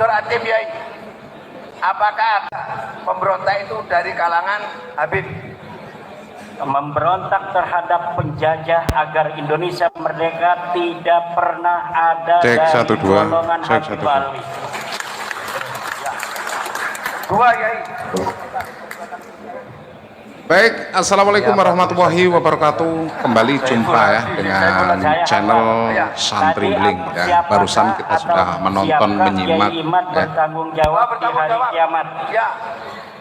Dr. Atim Yai, apakah pemberontak itu dari kalangan Habib? Memberontak terhadap penjajah agar Indonesia merdeka tidak pernah ada dari golongan Habib Alwi. Dua, Yai. Baik, assalamualaikum warahmatullahi wabarakatuh. Kembali jumpa ya dengan channel Santri Bling ya. Barusan kita sudah menonton menyimak ya. Bertanggung jawab di hari kiamat.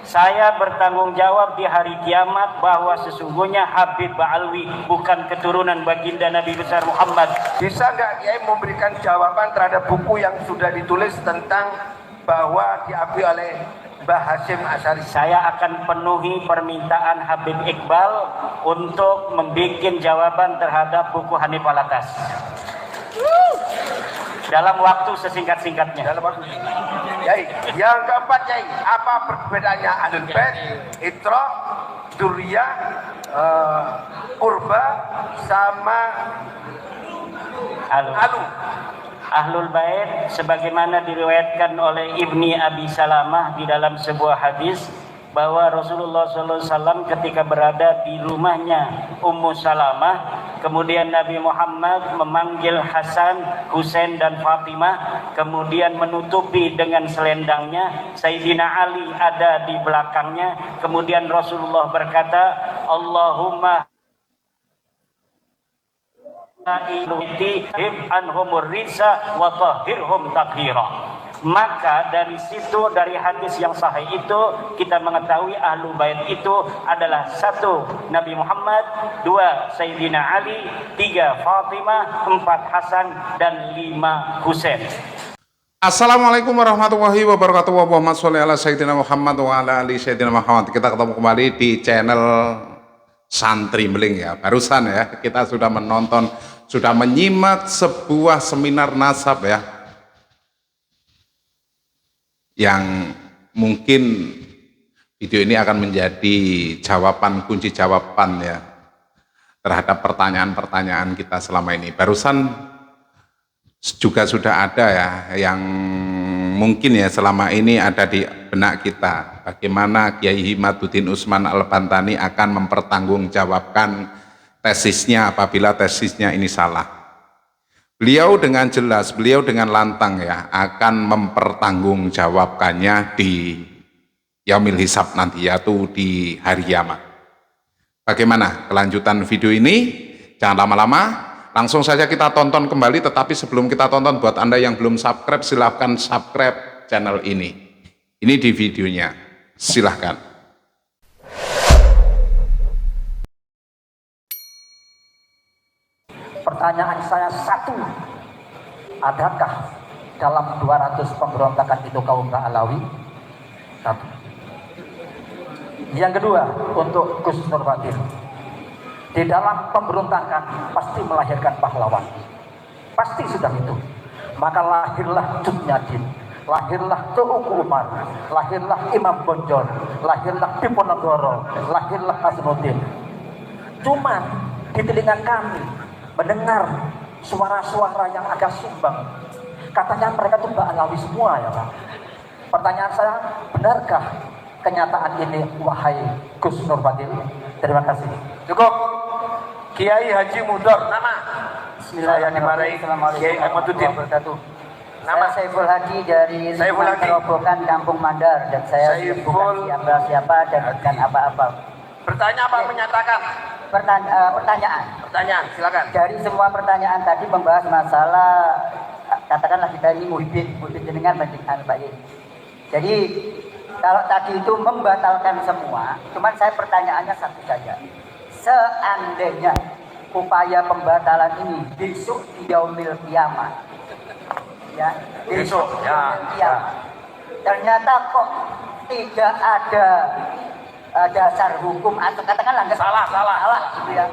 Saya bertanggung jawab di hari kiamat bahwa sesungguhnya Habib Alwi bukan keturunan baginda Nabi besar Muhammad. Bisa nggak Kiai memberikan jawaban terhadap buku yang sudah ditulis tentang bahwa diakui oleh Mbah Hasyim Asy'ari? Saya akan penuhi permintaan Habib Iqbal untuk membuat jawaban terhadap buku Hanif Alatas dalam waktu sesingkat-singkatnya. Dalam waktu. Yai, yang keempat Yai, apa perbedaannya Ahlul Bait, Itra, Dzurriyyah, Qurba sama Alu? Ahlul Bait sebagaimana diriwayatkan oleh Ibni Abi Salamah di dalam sebuah hadis bahwa Rasulullah SAW ketika berada di rumahnya Ummu Salamah, kemudian Nabi Muhammad memanggil Hasan, Husain dan Fatimah, kemudian menutupi dengan selendangnya. Sayyidina Ali ada di belakangnya. Kemudian Rasulullah berkata, Allahumma maka dari situ, dari hadis yang sahih itu kita mengetahui Ahlul Bait itu adalah 1 Nabi Muhammad, 2 Sayyidina Ali, 3 Fatimah, 4 Hasan dan 5 Husain. Assalamualaikum warahmatullahi wabarakatuh. Allahumma sholli ala Sayyidina Muhammad wa ala ali Sayyidina Muhammad. Kita ketemu kembali di channel Santri Bling ya. Barusan ya kita sudah menonton, sudah menyimak sebuah seminar nasab ya, yang mungkin video ini akan menjadi jawaban, kunci jawaban ya terhadap pertanyaan-pertanyaan kita selama ini. Barusan juga sudah ada ya yang mungkin ya selama ini ada di benak kita, bagaimana Kiai Himaduddin Utsman Al-Bantani akan mempertanggungjawabkan tesisnya apabila tesisnya ini salah. Beliau dengan jelas, beliau dengan lantang ya akan mempertanggungjawabkannya di Yaumil Hisab nanti, yaitu di hari kiamat. Bagaimana kelanjutan video ini? Jangan lama-lama, langsung saja kita tonton kembali. Tetapi sebelum kita tonton, buat Anda yang belum subscribe, silahkan subscribe channel ini. Ini di videonya, silahkan. Pertanyaan saya satu, adakah dalam 200 pemberontakan itu kaum Alawi? Satu. Yang kedua, untuk Gus Nurbatin, di dalam pemberontakan pasti melahirkan pahlawan, pasti sudah itu. Maka lahirlah Cut Nyadin, lahirlah Teuku Umar, lahirlah Imam Bonjol, lahirlah Diponegoro, lahirlah Hasanuddin. Cuman di telinga kami mendengar suara-suara yang agak sumbang. Katanya mereka itu Mbak Alawi semua ya Pak. Pertanyaan saya, benarkah kenyataan ini wahai Gus Nurbatin? Terima kasih. Cukup. Kiai Haji Mudor, nama? Bismillahirrahmanirrahim. Kiai Ahmaduddin. Nama Saiful Hadi dari Kerobokan Kampung Mandar, dan saya bukan siapa-siapa dan bukan apa-apa. Bertanya apa menyatakan? Pertanyaan, silakan. dari semua pertanyaan tadi membahas masalah, katakanlah kita ini muhibin jenengan bandingkan Pak Yai. Jadi kalau tadi itu membatalkan semua, cuman saya pertanyaannya satu saja. Seandainya upaya pembatalan ini besok di Yaumil Kiamat, ya besok kiamat, ternyata kok tidak ada dasar hukum atau katakanlah nggak salah gitu ya,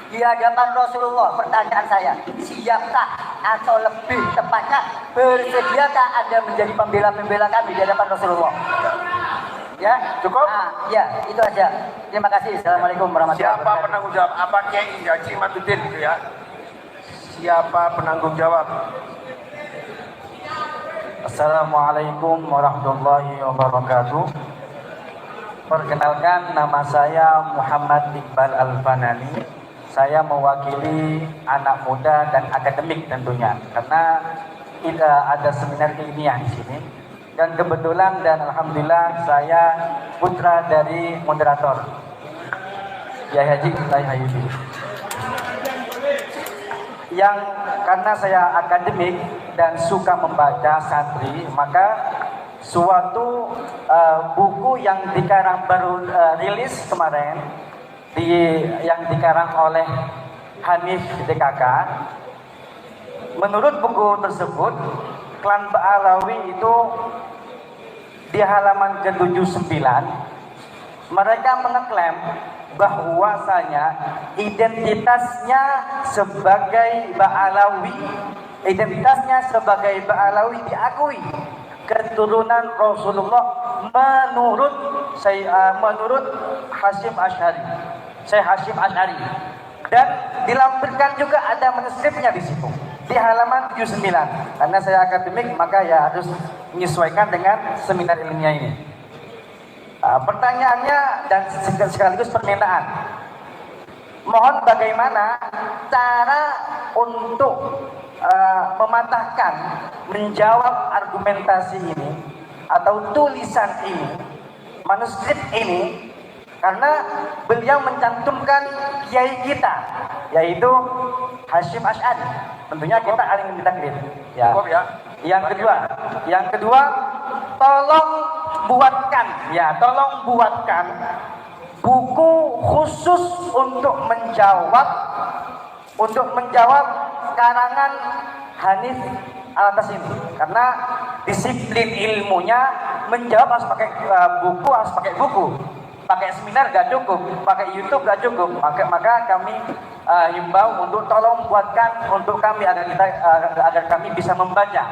di hadapan Rasulullah. Pertanyaan saya, siapkah atau lebih tepatnya bersediakah Anda menjadi pembela-pembela kami di hadapan Rasulullah? Ya, cukup. Ya, itu aja. Terima kasih. Assalamualaikum warahmatullahi wabarakatuh. Siapa penanggung jawab? Apa Kiai Haji Ahmaduddin gitu ya? Siapa penanggung jawab? Assalamualaikum warahmatullahi wabarakatuh. Perkenalkan, nama saya Muhammad Iqbal Al-Fanani. Saya mewakili anak muda dan akademik tentunya, karena ada seminar ilmiah di sini. Dan kebetulan dan alhamdulillah saya putra dari moderator Yahya Haji Hayubi. Yang karena saya akademik dan suka membaca santri, maka suatu buku yang dikarang baru rilis kemarin yang dikarang oleh Hanif DKK. Menurut buku tersebut, klan Ba'alawi itu di halaman ke-79 mereka mengeklaim bahwasanya identitasnya sebagai Ba'alawi diakui keturunan Rasulullah menurut Hasyim Asy'ari, Syekh Hasyim Asy'ari, dan dilampirkan juga ada manuskripnya di situ di halaman 79. Karena saya akademik, maka ya harus menyesuaikan dengan seminar ilmiah ini. Pertanyaannya dan sekaligus permintaan, mohon bagaimana cara untuk mematahkan, menjawab argumentasi ini atau tulisan ini, manuskrip ini, karena beliau mencantumkan kiai kita, yaitu Hasyim Asy'ari. Tentunya kita aling taklid. Ya. Yang kedua, tolong buatkan buku khusus untuk menjawab karangan Hanif atas ini, karena disiplin ilmunya menjawab harus pakai buku, pakai seminar gak cukup, pakai YouTube gak cukup, maka kami himbau untuk tolong buatkan untuk kami agar kami bisa membaca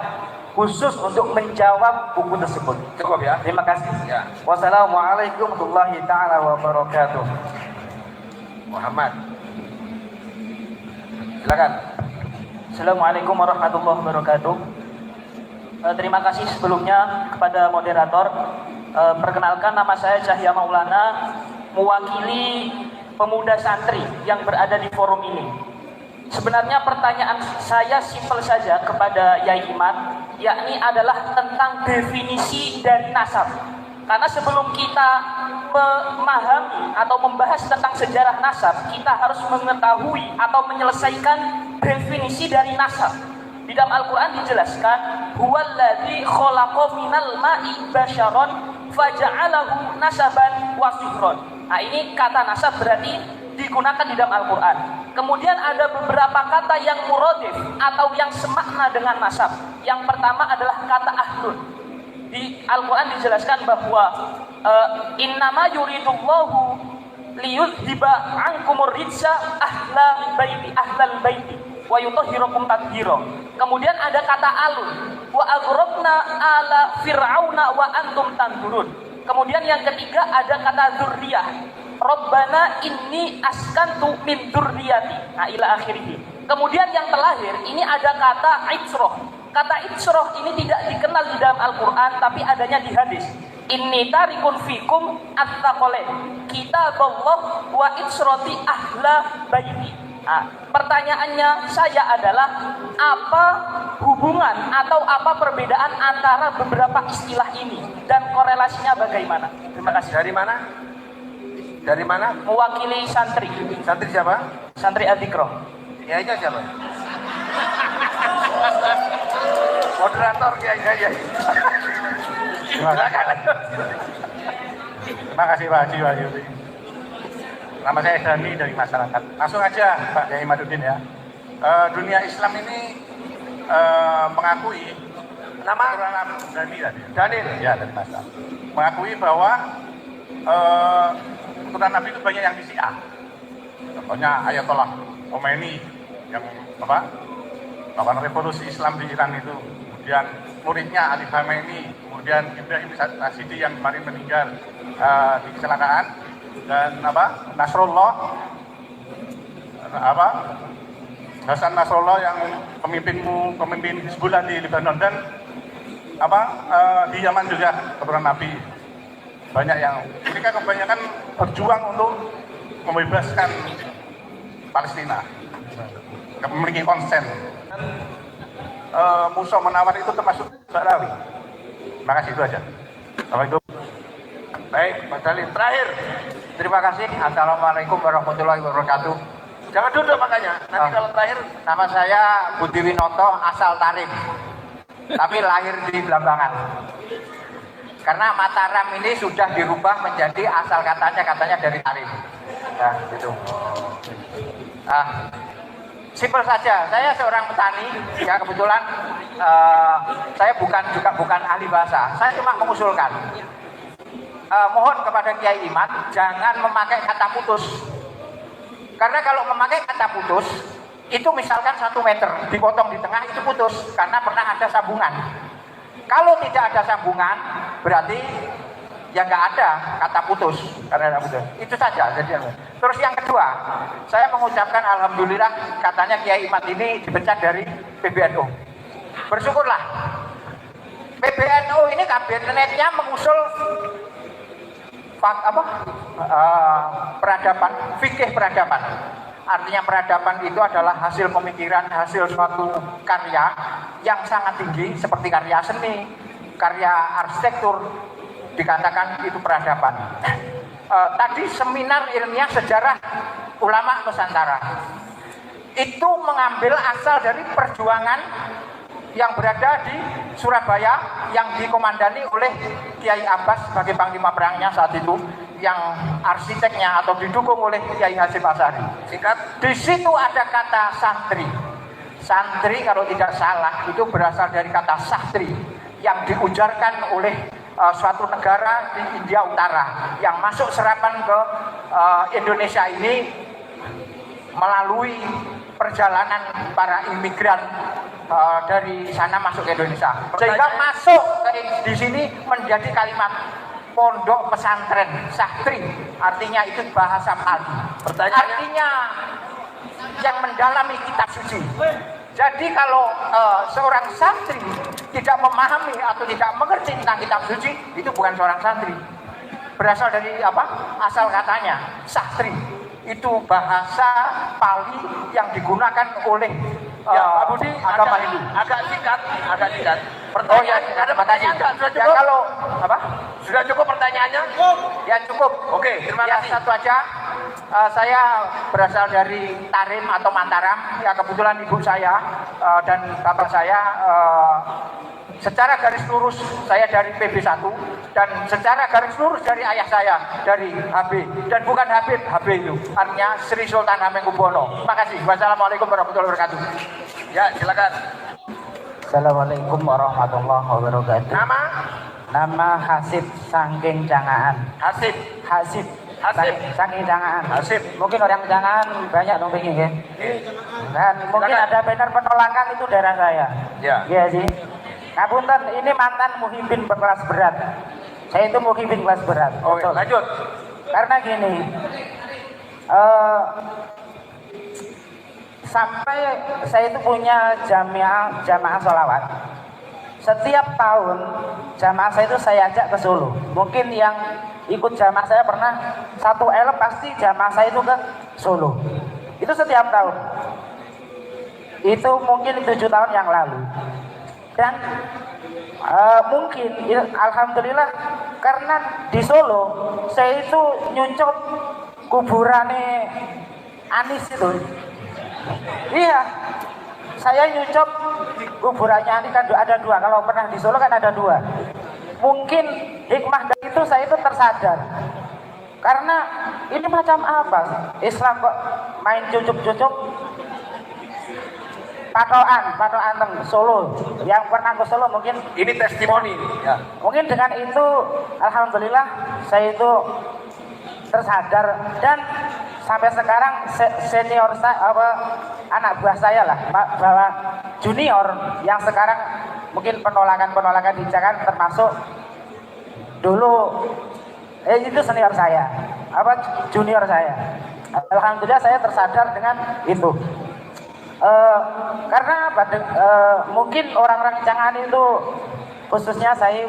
khusus untuk menjawab buku tersebut. Cukup ya. Terima kasih. Ya. Wassalamualaikum warahmatullahi taala wabarakatuh. Muhammad, silakan. Assalamualaikum warahmatullahi wabarakatuh. Terima kasih sebelumnya kepada moderator. Perkenalkan, nama saya Cahya Maulana, mewakili pemuda santri yang berada di forum ini. Sebenarnya pertanyaan saya simpel saja kepada Yai Iman, yakni adalah tentang definisi dari nasab. Karena sebelum kita memahami atau membahas tentang sejarah nasab, kita harus mengetahui atau menyelesaikan definisi dari nasab. Di dalam Al-Quran dijelaskan, huwallazi khalaqa minal ma'i basyaron faja'alahu nasaban wa sihron. Nah, ini kata nasab berarti digunakan di dalam Al-Quran. Kemudian ada beberapa kata yang muradif atau yang semakna dengan nasab. Yang pertama adalah kata ahlun. Di Al-Quran dijelaskan bahwa innama yuridullahu liyudhiba ankumur rijsa ahlal baiti wa yutahhirakum tathhira. Kemudian ada kata alun, wa aghraqna ala fir'auna wa antum tanzurun. Kemudian yang ketiga ada kata dzurriyah, Rabbana inni askantu min dzurriyyati, nah ila akhirih. Kemudian yang terakhir ini ada kata itsroh. Kata itsroh ini tidak dikenal di dalam Al-Quran, tapi adanya di hadis. Inni tarikun fikum at-taqalain, kitaballah wa itsroti ahla baiti. Nah, pertanyaannya saya adalah apa hubungan atau apa perbedaan antara beberapa istilah ini dan korelasinya bagaimana? Terima kasih. Dari mana? Dari mana? Mewakili santri. Santri siapa? Santri Adzikro. Ya, siapa? Moderator ya. Silakan. Terima kasih Pak Haji Wahyudi. Nama saya Dani dari masyarakat. Langsung aja Pak Yai Madudin ya. Dunia Islam ini mengakui Nama? Dani tadi. Daniel. Ya, dari masyarakat. Mengakui bahwa keturunan Nabi itu banyak yang di Syiah. Contohnya Ayatollah Khomeini yang melakukan revolusi Islam di Iran itu. Kemudian muridnya Ali Khamenei, kemudian Ibrahim Rashidi yang kemarin meninggal di kecelakaan, dan Nasrullah Hasan Nasrullah yang pemimpin Hizbullah di Lebanon, dan di Yaman juga keturunan Nabi banyak yang mereka kebanyakan berjuang untuk membebaskan Palestina, memiliki konsen. Musuh menawar itu termasuk Barawi. Terima kasih, itu aja. Assalamualaikum. Baik, Mas Dalil. Terakhir. Terima kasih. Assalamualaikum warahmatullahi wabarakatuh. Jangan duduk makanya. Nanti kalau terakhir, nama saya Budi Winoto, asal Tarim. Tapi lahir di Blambangan. Karena Mataram ini sudah dirubah menjadi asal katanya dari Tarim. Nah, gitu. Simpel saja. Saya seorang petani. Ya kebetulan saya bukan ahli bahasa. Saya cuma mengusulkan. Mohon kepada Kiai Imad jangan memakai kata putus. Karena kalau memakai kata putus, itu misalkan 1 meter dipotong di tengah itu putus karena pernah ada sambungan. Kalau tidak ada sambungan, berarti ya nggak ada kata putus karena ada putus. Itu saja. Terus yang kedua, saya mengucapkan alhamdulillah katanya Kiai Imad ini dipecat dari PBNU. Bersyukurlah. PBNU ini kabinetnya mengusul peradaban, fikih peradaban. Artinya peradaban itu adalah hasil pemikiran, hasil suatu karya yang sangat tinggi seperti karya seni, karya arsitektur, dikatakan itu peradaban. Tadi seminar ilmiah sejarah ulama Nusantara itu mengambil asal dari perjuangan yang berada di Surabaya yang dikomandani oleh Kiai Abbas sebagai panglima perangnya saat itu, yang arsiteknya atau didukung oleh Kiai Hasyim Asy'ari. Singkat, di situ ada kata santri. Santri kalau tidak salah itu berasal dari kata sahtri yang diujarkan oleh suatu negara di India Utara yang masuk serapan ke Indonesia ini melalui perjalanan para imigran dari sana masuk ke Indonesia, sehingga masuk di sini menjadi kalimat pondok pesantren sahtri, artinya itu bahasa Pali. Artinya yang mendalami kitab suci. Jadi kalau seorang santri tidak memahami atau tidak mengerti tentang kitab suci, itu bukan seorang santri. Berasal dari apa? Asal katanya sahtri. Itu bahasa Pali yang digunakan oleh Pak Budi agama Hindu. Agak singkat. Pertanyaan, ada pertanyaan sudah cukup? Ya, kalau apa? Sudah cukup pertanyaannya? Ya cukup. Oke, terima kasih. Satu aja. Saya berasal dari Tarim atau Mataram. Ya kebetulan ibu saya dan bapak saya secara garis lurus saya dari PB1 dan secara garis lurus dari ayah saya dari HB, dan bukan Habib, HB itu artinya Sri Sultan Hamengkubuwono. Terima kasih. Wassalamualaikum warahmatullahi wabarakatuh. Ya silakan. Assalamualaikum warahmatullahi wabarakatuh. Nama Hasib Sangking Jangaan. Hasib. Saking Jangaan. Hasib. Mungkin orang Jangaan banyak dong pengen ya. Dan mungkin ada banner penolakan itu daerah saya. Ya. Iya sih. Ngapunten, ini mantan muhibin berkelas berat. Saya itu muhibin kelas berat. Oh, betul. Lanjut. Karena gini, sampai saya itu punya jamaah sholawat. Setiap tahun jamaah saya itu saya ajak ke Solo. Mungkin yang ikut jamaah saya pernah 1 elep pasti jamaah saya itu ke Solo. Itu setiap tahun. Itu mungkin 7 tahun yang lalu. Dan mungkin alhamdulillah karena di Solo saya itu nyuncuk kuburannya Anis itu. Iya, saya nyuncuk kuburannya Anis kan ada 2. Kalau pernah di Solo kan ada 2. Mungkin hikmah dari itu saya itu tersadar. Karena ini macam apa? Islam kok main cucuk-cucuk patokan teng Solo. Yang pernah ke Solo mungkin ini testimoni ya. Mungkin dengan itu alhamdulillah saya itu tersadar, dan sampai sekarang senior saya anak buah saya lah bahwa junior yang sekarang mungkin penolakan di Jakarta termasuk dulu itu senior saya junior saya. Alhamdulillah saya tersadar dengan itu. Karena mungkin orang-orang Jangan itu khususnya saya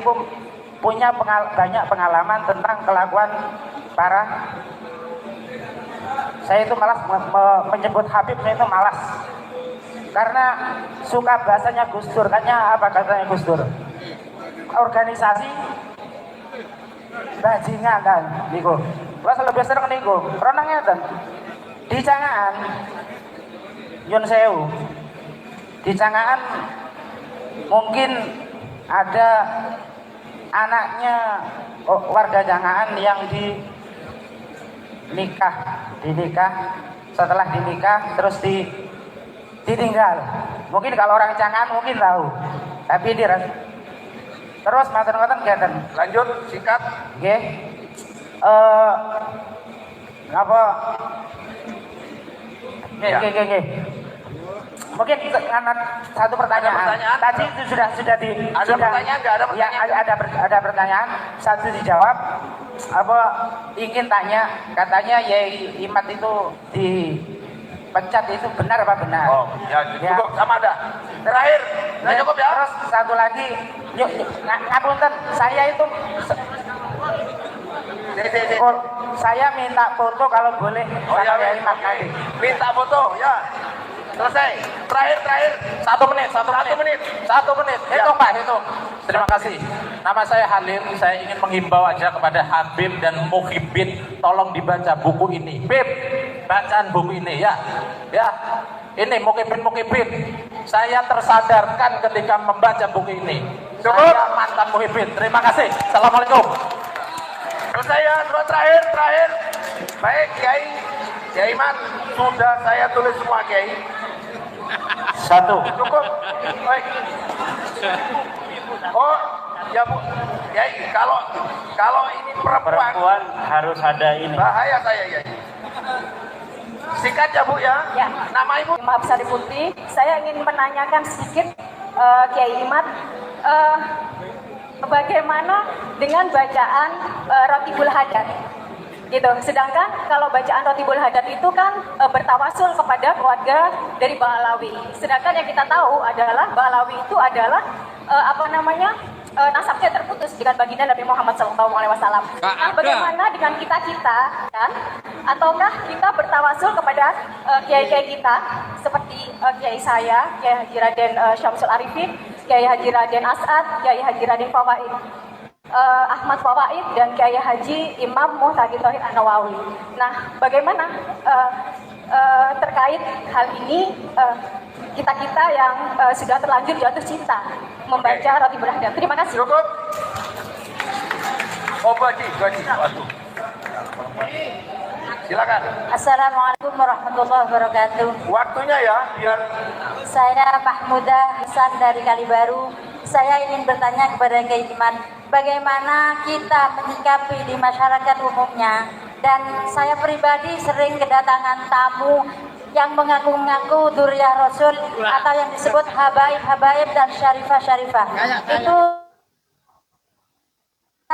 punya banyak pengalaman tentang kelakuan para, saya itu malas menyebut Habibnya itu malas karena suka bahasanya Gus Dur. Katanya apa katanya Gus Dur? Organisasi bajingan kan niku. Wes lebih sering niku. Karena ngeten. Di Cangaan Yun Sewu. Di Cangaan mungkin ada anaknya warga Cangaan yang dinikah, setelah dinikah terus ditinggal. Mungkin kalau orang Cangaan mungkin tahu, tapi terus maten-maten ngeten. Lanjut, singkat. Nggih. Apa? Nggih. Mungkin satu pertanyaan. Tadi itu sudah Ada pertanyaan nggak? Ada pertanyaan? Ya, ada pertanyaan. Satu dijawab. Apa ingin tanya? Katanya Yai Imad itu dipecat itu benar apa benar? Oh, ya cukup sama ada. Terakhir, udah cukup ya. Terus satu lagi, ngapunten, saya itu saya minta foto kalau boleh. Oh ya, Yai Imad nanti. minta foto ya. Selesai. Terakhir. 1 menit. Hitung Pak, hitung. Terima kasih. Nama saya Halil. Saya ingin menghimbau aja kepada Habib dan Muhibin, tolong dibaca buku ini. Bib, bacaan buku ini ya. Ya. Ini Muhibin. Saya tersadarkan ketika membaca buku ini. Saya mantan Muhibin. Terima kasih. Assalamualaikum. Selesai ya, terakhir. Baik, Kiai Iman, sudah saya tulis semua Kiai. 1. Cukup. Baik. Oh, ya Bu. Kiai, kalau ini Perempuan harus ada ini. bahaya saya Kiai. Singkat ya Bu ya. Ya. Nama Ibu? Maaf Sari Putri, saya ingin menanyakan sedikit Kiai Imad, bagaimana dengan bacaan Rotibul Hadat? Gitu. Sedangkan kalau bacaan Rotibul Hadat itu kan bertawasul kepada keluarga dari Bang Alawi. Sedangkan yang kita tahu adalah Bang Alawi itu adalah nasabnya terputus dengan baginda Nabi Muhammad SAW. Nah, bagaimana dengan kita kan? Ataukah kita bertawasul kepada kiai-kiai kita seperti kiai saya, Kiai Haji Raden Syamsul Arifin, Kiai Haji Raden As'ad, Kiai Haji Raden Fawaid, Ahmad Fawaid, dan Kiai Haji Imam Muhtadi Thohir An-Nawawi. Nah, bagaimana terkait hal ini kita yang sudah terlanjur jatuh cinta membaca Rotibul Hadat? Terima kasih. Cukup. Oh, Baji. Waduh. Silakan. Assalamualaikum warahmatullahi wabarakatuh. Waktunya ya, biar Saya Mahmudah Hasan dari Kalibaru. Saya ingin bertanya kepada Kiai Iman, bagaimana kita menyikapi di masyarakat umumnya, dan saya pribadi sering kedatangan tamu yang mengaku-ngaku dzurriyyah Rasul atau yang disebut habaib dan syarifah. Itu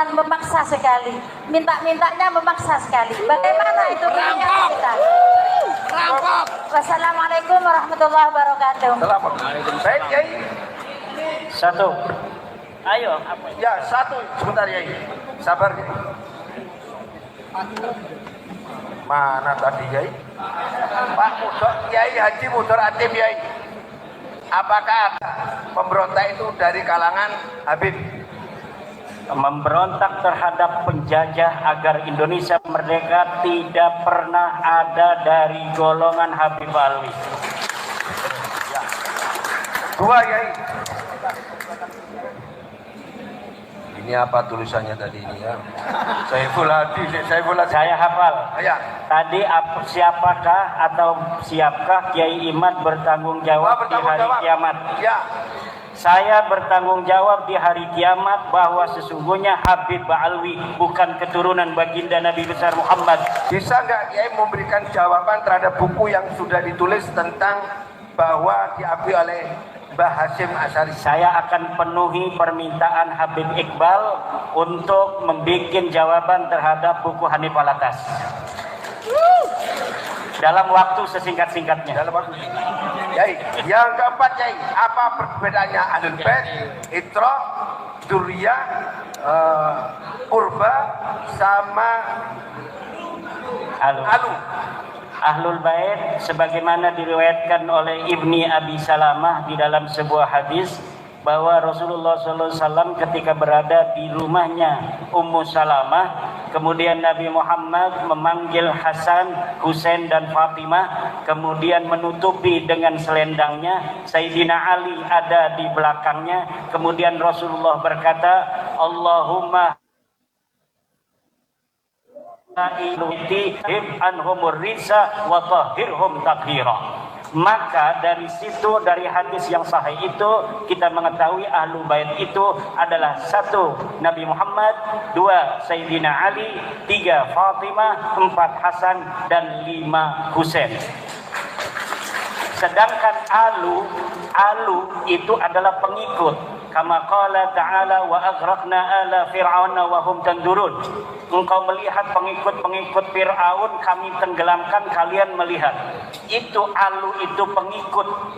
memaksa sekali, mintanya memaksa sekali. Bagaimana itu kita? Wassalamualaikum warahmatullahi wabarakatuh. Assalamualaikum. Baik, Kiai. 1. Ayo, apa? Ya, 1 sebentar Kiai. Sabar Kiai. Mana tadi Kiai? Pak Mudor, Kiai Haji Mudor Atim Kiai. Apakah ada pemberontak itu dari kalangan Habib? Memberontak terhadap penjajah agar Indonesia merdeka tidak pernah ada dari golongan Habib Alwi. 2 Kiai. Ini apa tulisannya tadi ini ya? Saiful Hadi. Saya hafal. Ya. Tadi siapakah atau siapkah Kiai Imad bertanggung jawab di hari kiamat? Ya. Saya bertanggung jawab di hari kiamat bahwa sesungguhnya Habib Ba'alwi bukan keturunan baginda Nabi besar Muhammad. Bisa nggak Kiai memberikan jawaban terhadap buku yang sudah ditulis tentang bahwa diakui oleh Mbah Hasyim Asy'ari? Saya akan penuhi permintaan Habib Iqbal untuk membuat jawaban terhadap buku Hanif Alatas dalam waktu sesingkat-singkatnya. Dalam waktu. Yai, yang keempat Yai, apa perbedaannya Ahlul Bait, Itra, Duriyah, Kurba, sama Alu. Ahlul Bait sebagaimana diriwayatkan oleh Ibni Abi Salamah di dalam sebuah hadis bahwa Rasulullah SAW ketika berada di rumahnya Ummu Salamah, kemudian Nabi Muhammad memanggil Hasan, Husain dan Fatimah, kemudian menutupi dengan selendangnya. Sayyidina Ali ada di belakangnya. Kemudian Rasulullah berkata, Allahumma anhumur risa wa tahhirhum tathira. Maka dari situ, dari hadis yang sahih itu, kita mengetahui Ahlul Bait itu adalah 1. Nabi Muhammad, 2. Sayyidina Ali, 3. Fatimah, 4. Hasan, dan 5. Husain. Sedangkan Alu itu adalah pengikut. Kama qala ta'ala wa aghraqna ala fir'auna wa hum tandurun. Engkau melihat pengikut-pengikut Fir'aun, kami tenggelamkan, kalian melihat. Itu Alu itu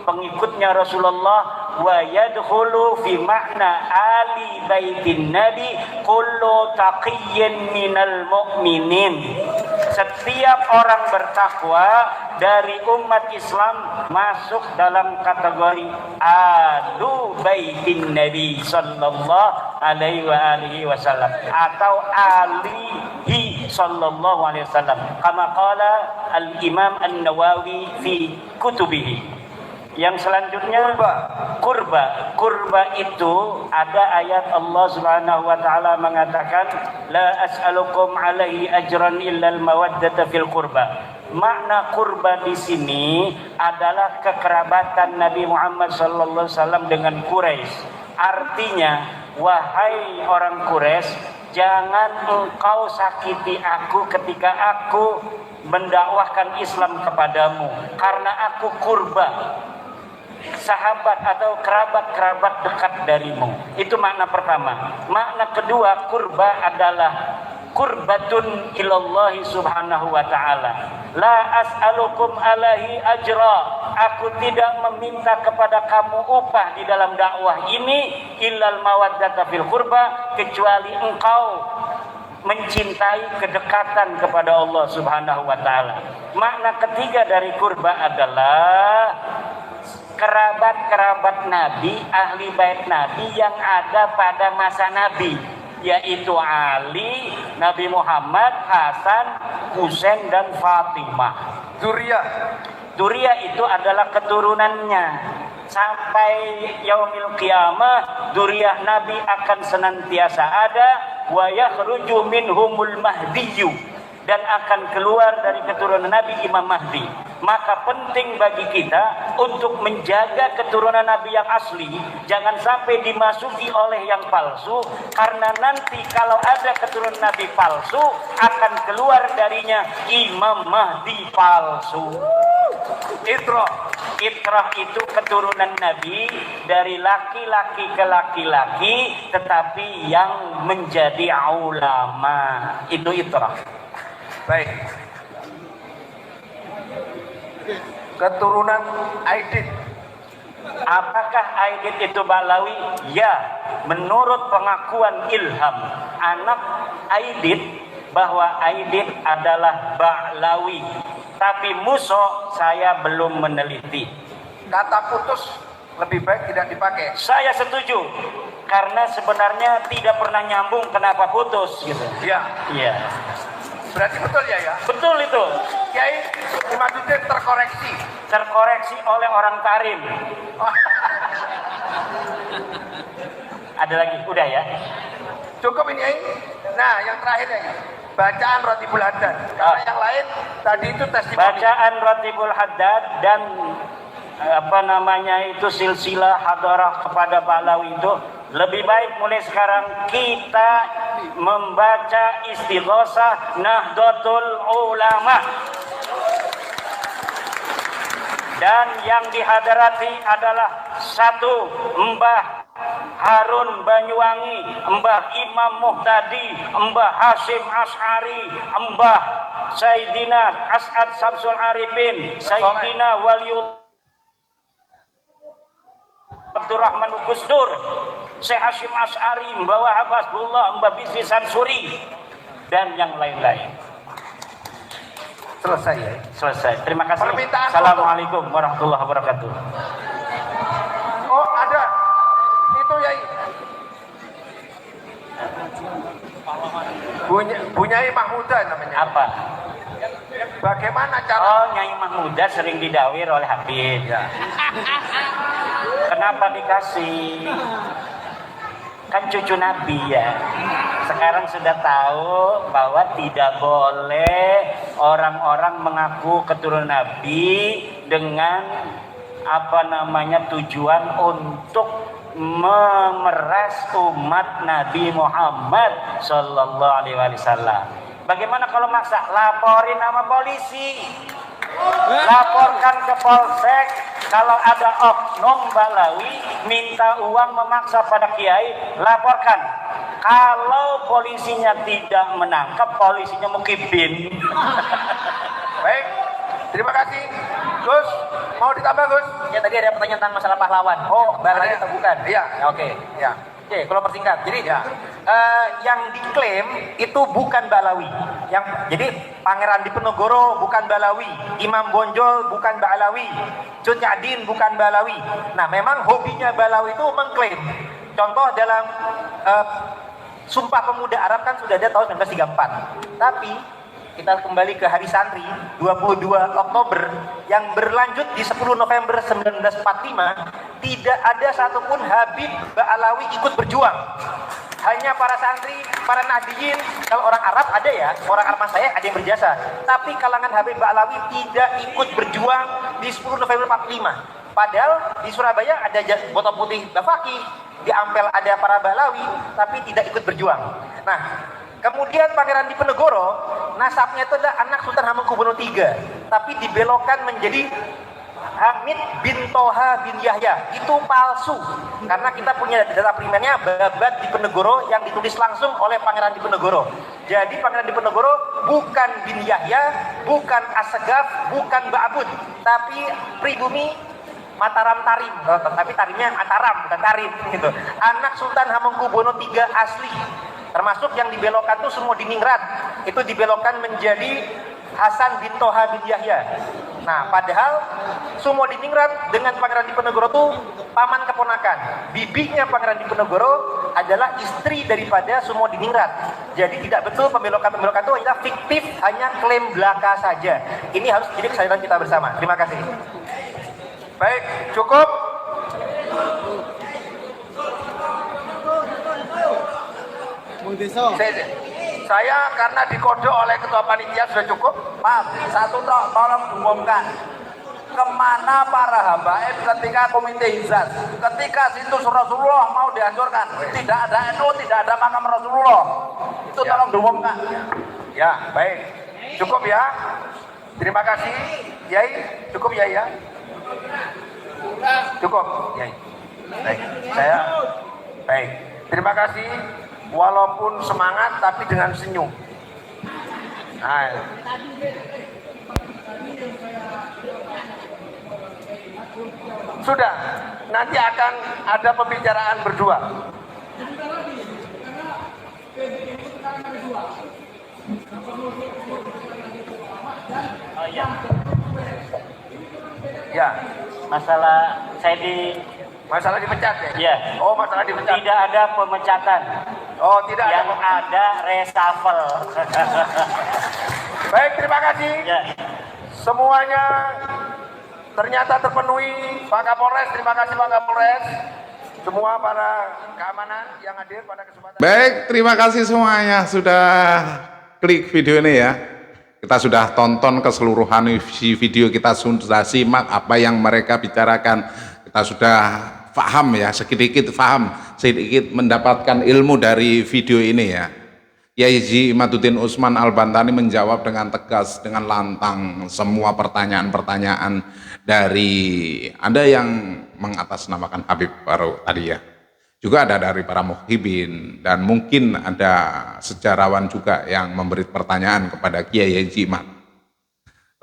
pengikutnya Rasulullah. Wa yadkhulu fi ma'na ali baitin nabi kullu taqiyyin minal mu'minin. Setiap orang bertakwa dari umat Islam masuk dalam kategori Alu baitin Nabi sallallahu alaihi wasallam atau alihi sallallahu alaihi wasallam. Kama qala al-Imam An-Nawawi fi kutubihi. Yang selanjutnya kurba itu ada ayat Allah Subhanahu wa taala mengatakan la as'alukum alaihi ajran illal mawaddata fil qurba. Makna kurba di sini adalah kekerabatan Nabi Muhammad sallallahu alaihi wasallam dengan Quraisy. Artinya, wahai orang Quraisy, jangan engkau sakiti aku ketika aku mendakwahkan Islam kepadamu, karena aku kurba, sahabat atau kerabat-kerabat dekat darimu. Itu makna pertama. Makna kedua, kurba adalah kurbatun ilallahi subhanahu wa ta'ala. La as'alukum alaihi ajra. Aku tidak meminta kepada kamu upah di dalam dakwah ini illal mawaddata fil qurba, kecuali engkau mencintai kedekatan kepada Allah subhanahu wa ta'ala. Makna ketiga dari kurba adalah kerabat-kerabat Nabi, ahli bait Nabi yang ada pada masa Nabi, yaitu Ali, Nabi Muhammad, Hasan, Husain, dan Fatimah. Duriyah itu adalah keturunannya. Sampai yaumil qiyamah, duriyah Nabi akan senantiasa ada. Wa yakhruju minhumul mahdiyyu, dan akan keluar dari keturunan Nabi Imam Mahdi. Maka penting bagi kita untuk menjaga keturunan Nabi yang asli, jangan sampai dimasuki oleh yang palsu, karena nanti kalau ada keturunan Nabi palsu, akan keluar darinya Imam Mahdi palsu. Itrah itu keturunan Nabi dari laki-laki ke laki-laki, tetapi yang menjadi ulama. Itu itrah. Baik. Keturunan Aidit. Apakah Aidit itu Ba'lawi? Ya, menurut pengakuan Ilham, anak Aidit, bahwa Aidit adalah Ba'lawi. Tapi Muso saya belum meneliti. Kata putus lebih baik tidak dipakai. Saya setuju, karena sebenarnya tidak pernah nyambung kenapa putus gitu. Iya. Iya. Berarti betul ya? Betul itu. Kiai Imaduddin terkoreksi oleh orang Tarim. Ada lagi? Udah ya? Cukup ini. Nah, yang terakhir ya. Bacaan Ratibul Haddad. Karena yang lain tadi itu testimoni. Bacaan Ratibul Haddad dan silsilah hadarah kepada Ba'lawi itu lebih baik mulai sekarang kita membaca Istighosah Nahdlatul Ulama. Dan yang dihadarati adalah 1 Mbah Harun Banyuwangi, Mbah Imam Muhtadi, Mbah Hasyim Asy'ari, Mbah Sayyidina As'ad Samsul Arifin, Sayyidina Waliullah Abdurrahman Gusdur, Syekh Hashim Asy'ari, Mbah Abbasullah, Mbah Bisri Sansuri, dan yang lain-lain. Selesai ya? Selesai. Terima kasih. Permintaan Assalamualaikum warahmatullahi wabarakatuh. Oh ada, itu Yai. Bunyai Mahmuda namanya. Apa? Bagaimana cara? Oh, Nyai Mahmuda sering didawir oleh Habib. Ya. Kenapa dikasih? Kan cucu Nabi ya. Sekarang sudah tahu bahwa tidak boleh orang-orang mengaku keturunan Nabi dengan tujuan untuk memeras umat Nabi Muhammad Sallallahu Alaihi Wasallam. Bagaimana kalau maksa? Laporin nama polisi, laporkan ke polsek. Kalau ada oknum Balawi minta uang memaksa pada kiai, laporkan. Kalau polisinya tidak menangkap, polisinya mukibin. Baik, terima kasih. Gus, mau ditambah Gus? Ya tadi ada pertanyaan tentang masalah pahlawan. Oh, barangkali atau bukan? Iya. Ya, oke. Ya. Oke, kalau persingkat. Jadi Ya. yang diklaim itu bukan Balawi. Jadi Pangeran Diponegoro bukan Balawi, Imam Bonjol bukan Balawi, Cut Nyadin bukan Balawi. Nah, memang hobinya Balawi itu mengklaim. Contoh dalam Sumpah Pemuda Arab kan sudah ada tahun 1934. Tapi kita kembali ke Hari Santri 22 Oktober yang berlanjut di 10 November 1945, tidak ada satupun Habib Ba'alawi ikut berjuang. Hanya para santri, para nahdiyin. Kalau orang Arab ada ya, orang Arab saya ada yang berjasa. Tapi kalangan Habib Ba'alawi tidak ikut berjuang di 10 November 45. Padahal di Surabaya ada botol putih Bafaki, di Ampel ada para Ba'alawi, tapi tidak ikut berjuang. Nah, kemudian Pangeran Diponegoro, nasabnya itu adalah anak Sultan Hamengkubuwono III, tapi dibelokkan menjadi Hamid bin Toha bin Yahya. Itu palsu, karena kita punya data primernya Babat Diponegoro yang ditulis langsung oleh Pangeran Diponegoro. Jadi Pangeran Diponegoro bukan bin Yahya, bukan Assegaf, bukan Ba'abud, tapi pribumi Mataram Tarim, tapi tarimnya Mataram bukan Tarim gitu. Anak Sultan Hamengkubuwono III asli. Termasuk yang dibelokkan itu semua diningrat, itu dibelokkan menjadi Hasan bin Toha bin Yahya. Nah, padahal semua diningrat dengan Pangeran Diponegoro itu paman keponakan. Bibinya Pangeran Diponegoro adalah istri daripada semua diningrat. Jadi tidak betul pembelokan-pembelokan itu adalah fiktif, hanya klaim belaka saja. Ini harus jadi kesadaran kita bersama. Terima kasih. Baik, cukup. Saya karena dikodok oleh ketua panitia sudah cukup. Maaf, satu tok tolong diumumkan. Kemana para habaib ketika komite hizas, ketika situs Rasulullah mau dihancurkan, tidak ada NU, tidak ada makam Rasulullah. Itu Ya. tolong diumumkan. Ya, baik. Cukup ya. Terima kasih, Yai. Cukup ya, ya. Cukup, Yai. Baik. Baik. Terima kasih. Walaupun semangat tapi dengan senyum. Nah. Sudah, nanti akan ada pembicaraan berdua. Oh iya. Ya, Masalah saya masalah dipecat ya? Ya. Oh, masalah dipecat. tidak ada pemecatan. Oh, tidak Yang ada. ada reshuffle. Baik, terima kasih. Ya. Semuanya ternyata terpenuhi. Pak Kapolres, terima kasih Pak Kapolres. Semua para keamanan yang hadir pada kesempatan. Baik, terima kasih semuanya sudah klik video ini ya. Kita sudah tonton keseluruhan video, kita sudah simak apa yang mereka bicarakan. Kita sudah paham ya, sedikit paham, sedikit mendapatkan ilmu dari video ini ya. Kiai Haji Imaduddin Utsman Al-Bantani menjawab dengan tegas, dengan lantang semua pertanyaan-pertanyaan dari Anda yang mengatasnamakan Habib baru tadi ya. Juga ada dari para muhibin dan mungkin ada sejarawan juga yang memberi pertanyaan kepada Kiai Haji Imad.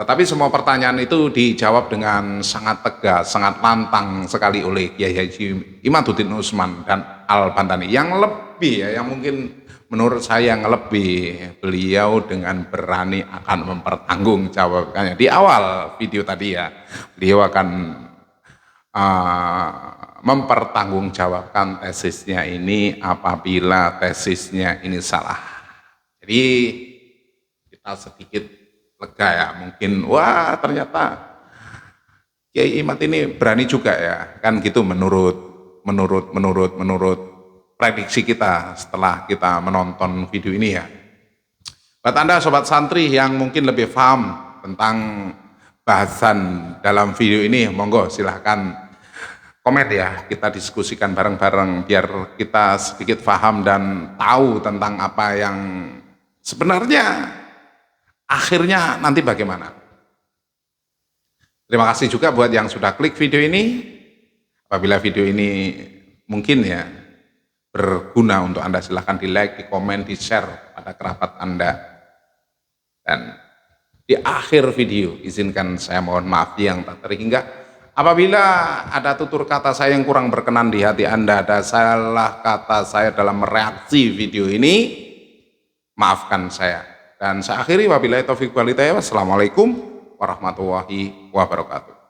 Tetapi semua pertanyaan itu dijawab dengan sangat tegas, sangat lantang sekali oleh Kiai Haji Imaduddin Usman dan Al-Bantani. Yang lebih ya, yang mungkin menurut saya yang lebih, beliau dengan berani akan mempertanggungjawabkannya. Di awal video tadi ya, beliau akan mempertanggungjawabkan tesisnya ini apabila tesisnya ini salah. Jadi kita sedikit lega ya, mungkin wah ternyata Kiai Imad ini berani juga ya, kan gitu menurut prediksi kita setelah kita menonton video ini ya. Buat Anda sobat santri yang mungkin lebih paham tentang bahasan dalam video ini, monggo silahkan komen ya, kita diskusikan bareng-bareng biar kita sedikit paham dan tahu tentang apa yang sebenarnya akhirnya nanti bagaimana. Terima kasih juga buat yang sudah klik video ini. Apabila video ini mungkin ya berguna untuk Anda, silahkan di like, di komen, di share pada kerabat Anda. Dan di akhir video izinkan saya mohon maaf yang tak terhingga apabila ada tutur kata saya yang kurang berkenan di hati Anda, ada salah kata saya dalam mereaksi video ini, maafkan saya. Dan saya akhiri wabillahi taufiq wal hidayah. Wassalamualaikum warahmatullahi wabarakatuh.